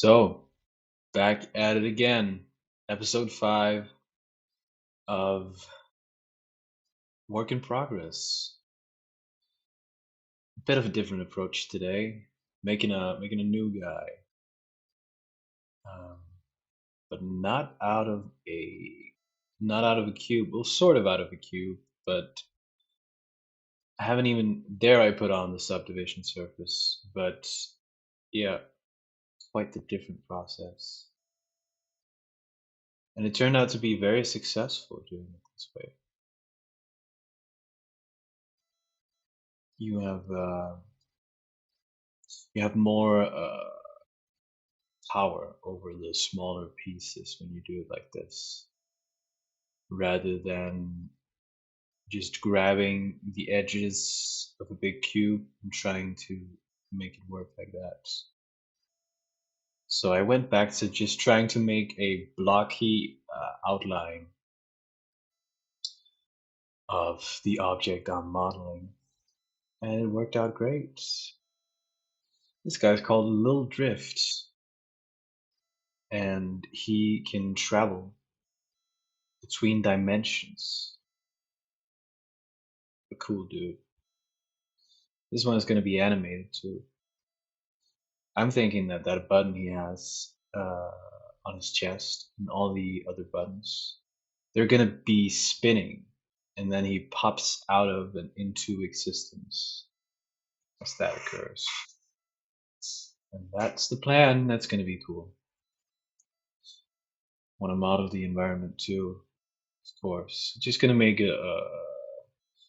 So, back at it again. Episode 5 of Work in Progress. A bit of a different approach today. Making a new guy. Um, but not out of a cube. Well, sort of out of a cube, but I haven't even dare I put on the subdivision surface. But yeah, quite the different process. And it turned out to be very successful doing it this way. You have more power over the smaller pieces when you do it like this, rather than just grabbing the edges of a big cube and trying to make it work like that. So I went back to just trying to make a blocky outline of the object I'm modeling, and it worked out great. This guy's called Lil Drift, and he can travel between dimensions. A cool dude. This one is going to be animated too. I'm thinking that that button he has on his chest and all the other buttons, they're going to be spinning, and then he pops out of and into existence as that occurs. And that's the plan. That's going to be cool. Want to model the environment too, of course. Just going to make a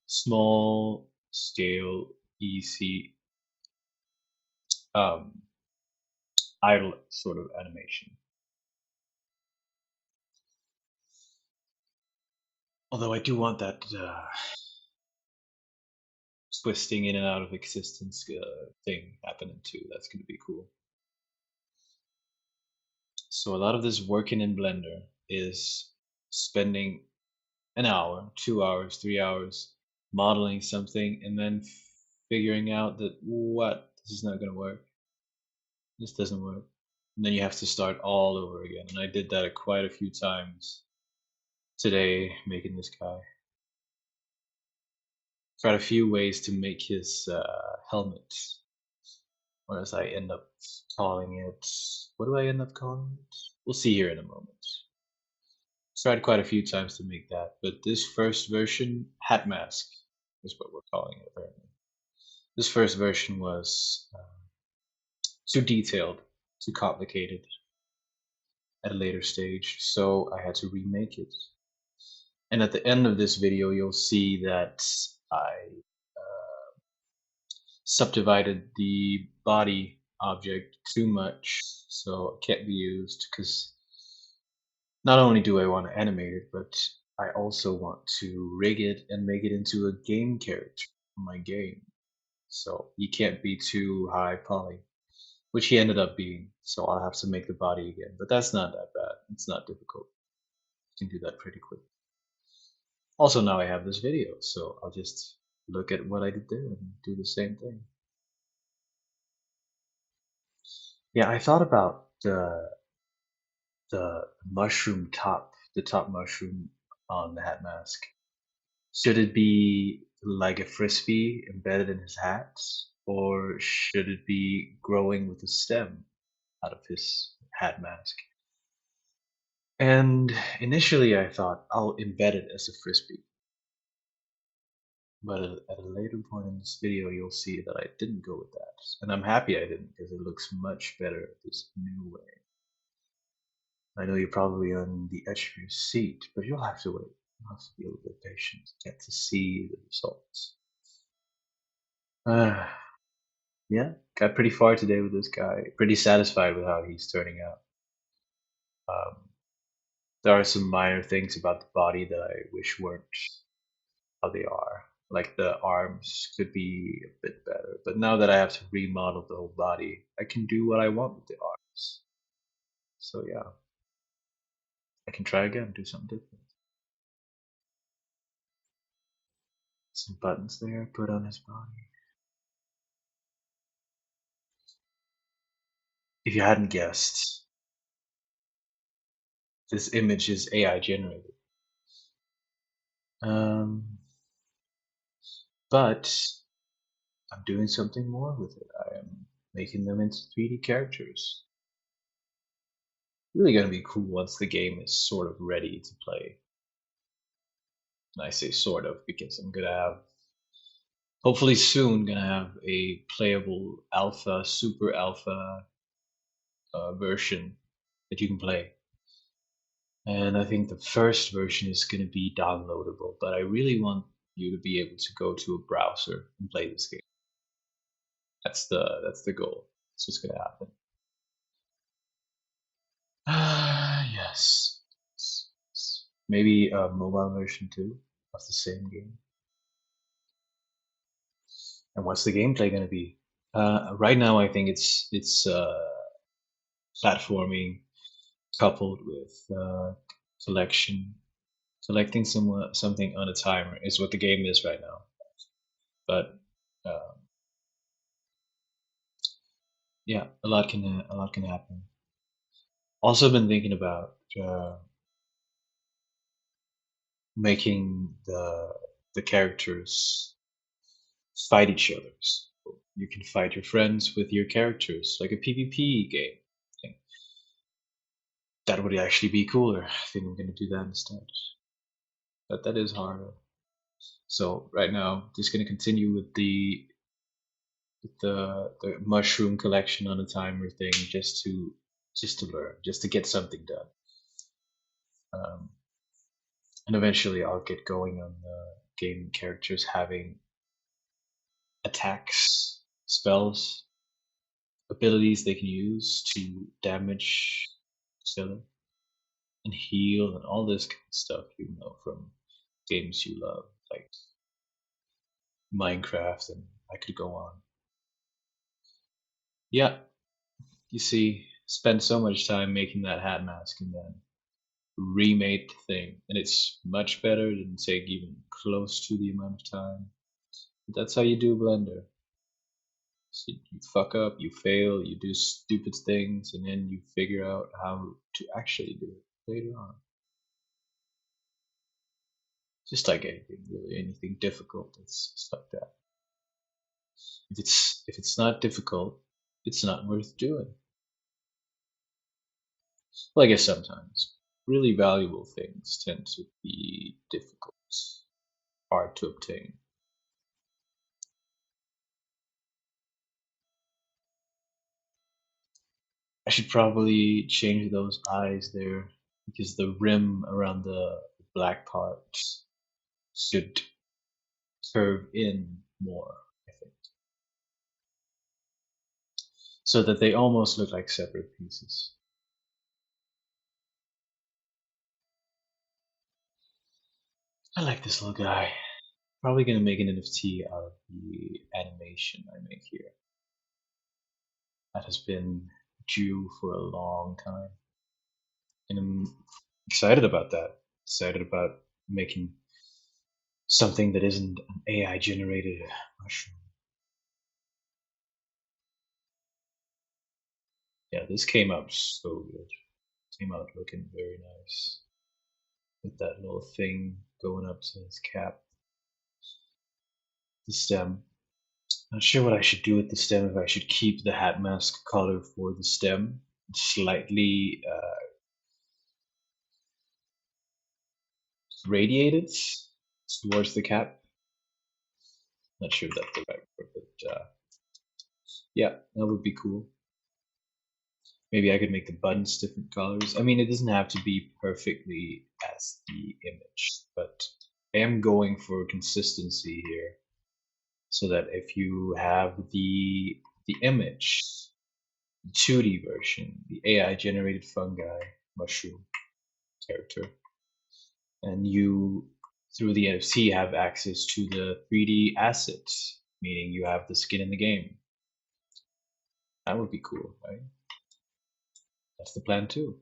small scale, easy, um, idle sort of animation. Although I do want that twisting in and out of existence thing happening too. That's going to be cool. So a lot of this working in Blender is spending an hour, 2 hours, 3 hours modeling something and then figuring out that this is not going to work. This doesn't work. And then you have to start all over again. And I did that quite a few times today making this guy. Tried a few ways to make his helmet, or as I end up calling it. What do I end up calling it? We'll see here in a moment. Tried quite a few times to make that, but this first version, Hat Mask, is what we're calling it apparently. This first version was too detailed, too complicated at a later stage, so I had to remake it. And at the end of this video, you'll see that I subdivided the body object too much, so it can't be used because not only do I want to animate it, but I also want to rig it and make it into a game character for my game. So he can't be too high poly, which he ended up being. So I'll have to make the body again, but that's not that bad. It's not difficult. You can do that pretty quick. Also, now I have this video, so I'll just look at what I did there and do the same thing. Yeah, I thought about the mushroom top, the top mushroom on the hat mask. Should it be like a frisbee embedded in his hat, or should it be growing with a stem out of his hat mask? And initially I thought I'll embed it as a frisbee. But at a later point in this video, you'll see that I didn't go with that. And I'm happy I didn't, because it looks much better this new way. I know you're probably on the edge of your seat, but you'll have to wait. You'll have to be a little bit patient to get to see the results. Yeah, got pretty far today with this guy. Pretty satisfied with how he's turning out. Um, there are some minor things about the body that I wish weren't how they are. Like the arms could be a bit better. But now that I have to remodel the whole body, I can do what I want with the arms. So yeah, I can try again, do something different. Some buttons there, put on his body. if you hadn't guessed, this image is AI generated. Um, but I'm doing something more with it. I am making them into 3D characters. Really gonna be cool once the game is sort of ready to play. And I say sort of because I'm gonna have, hopefully soon, gonna have a playable alpha, super alpha version that you can play. And I think the first version is gonna be downloadable, but I really want you to be able to go to a browser and play this game. That's the goal. It's just gonna happen. Yes. Maybe a mobile version too of the same game. And what's the gameplay gonna be? Right now, I think it's platforming coupled with collection, collecting something on a timer is what the game is right now. But uh, yeah, a lot can happen. Also, been thinking about making the characters fight each other. So you can fight your friends with your characters, like a PvP game. I think that would actually be cooler. I think I'm gonna do that instead. But that is harder. So right now, just gonna continue with the mushroom collection on a timer thing, just to learn, just to get something done. Um, and eventually, I'll get going on the game characters having attacks, spells, abilities they can use to damage each other and heal and all this kind of stuff you know from games you love, like Minecraft, and I could go on. Yeah, you see, spent so much time making that hat mask and then remade the thing, and it's much better. It didn't take even close to the amount of time. But that's how you do Blender. So you fuck up, you fail, you do stupid things, and then you figure out how to actually do it later on. Just like anything, really, anything difficult, it's just like that. If it's not difficult, it's not worth doing. Well, I guess sometimes really valuable things tend to be difficult, hard to obtain. I should probably change those eyes there because the rim around the black part should curve in more, I think, so that they almost look like separate pieces. I like this little guy. Probably gonna make an NFT out of the animation I make here. That has been due for a long time, and I'm excited about that. Excited about making something that isn't an AI generated mushroom. Yeah, this came out so good. Came out looking very nice with that little thing going up to his cap. The stem. Not sure what I should do with the stem. If I should keep the hat mask color for the stem, slightly radiated towards the cap. Not sure if that's the right word, but yeah, that would be cool. Maybe I could make the buttons different colors. I mean, it doesn't have to be perfectly as the image, but I am going for consistency here, so that if you have the image, the 2D version, the AI generated fungi mushroom character, and you through the NFC have access to the 3D assets, meaning you have the skin in the game. That would be cool, right? That's the plan too.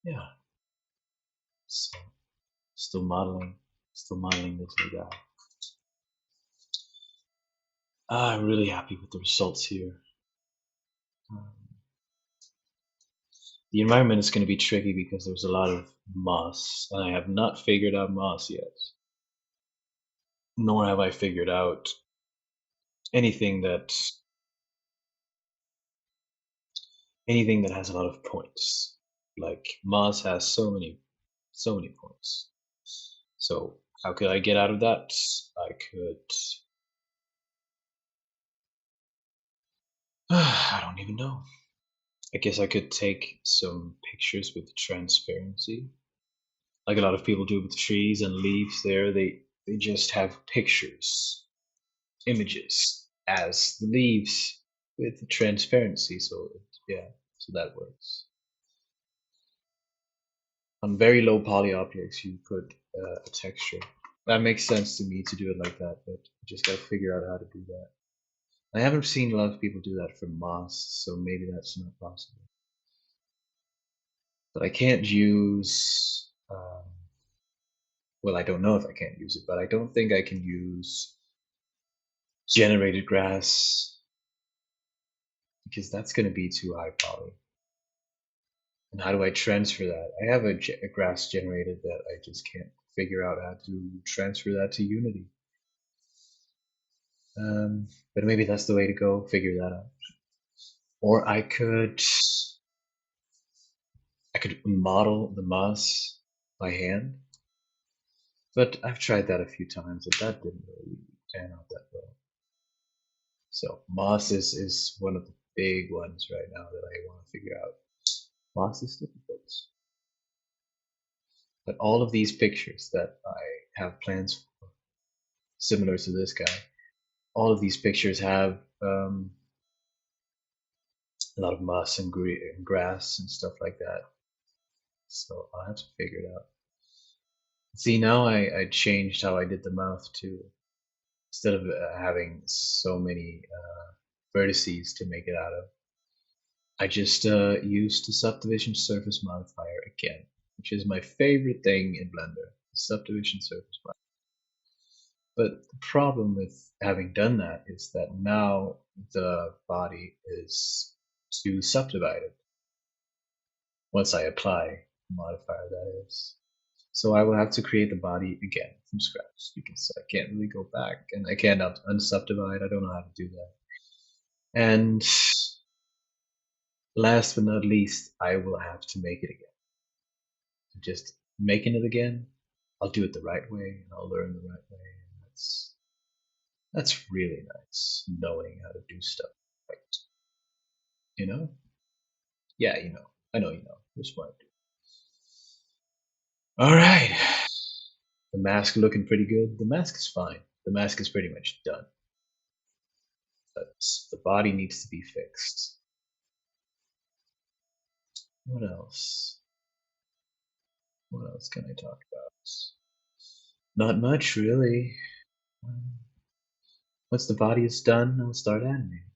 Yeah. So still modeling this little guy. I'm really happy with the results here. Um, the environment is going to be tricky because there's a lot of moss, and I have not figured out moss yet. Nor have I figured out anything that anything that has a lot of points. Like moss has so many points. So how could I get out of that? I could I don't even know. I guess I could take some pictures with transparency, like a lot of people do with trees and leaves. There, they just have pictures, images as the leaves with transparency. So yeah, so that works. On very low poly objects, you put a texture. That makes sense to me to do it like that, but you just gotta figure out how to do that. I haven't seen a lot of people do that for moss, so maybe that's not possible. But I can't use. Well, I don't know if I can't use it, but I don't think I can use generated grass because that's going to be too high poly. And how do I transfer that? I have a grass generated that I just can't figure out how to transfer that to Unity. But maybe that's the way to go. Figure that out. Or I could model the moss by hand, but I've tried that a few times, and that didn't really pan out that well. So moss is one of the big ones right now that I want to figure out. Moss is difficult, but all of these pictures that I have plans for, similar to this guy, all of these pictures have a lot of moss and grass and stuff like that. So I'll have to figure it out. See, now I changed how I did the mouth too. Instead of having so many vertices to make it out of, I just used the subdivision surface modifier again, which is my favorite thing in Blender, the subdivision surface modifier. But the problem with having done that is that now the body is too subdivided once I apply the modifier, that is. So I will have to create the body again from scratch because I can't really go back and I can't unsubdivide. I don't know how to do that. And last but not least, I will have to make it again. Just making it again, I'll do it the right way and I'll learn the right way. And that's really nice, knowing how to do stuff right. You know? Yeah, you know. I know you know. You're smart. All right. The mask looking pretty good. The mask is fine. The mask is pretty much done. But the body needs to be fixed. What else? What else can I talk about? Not much, really. Once the body is done, I'll start animating.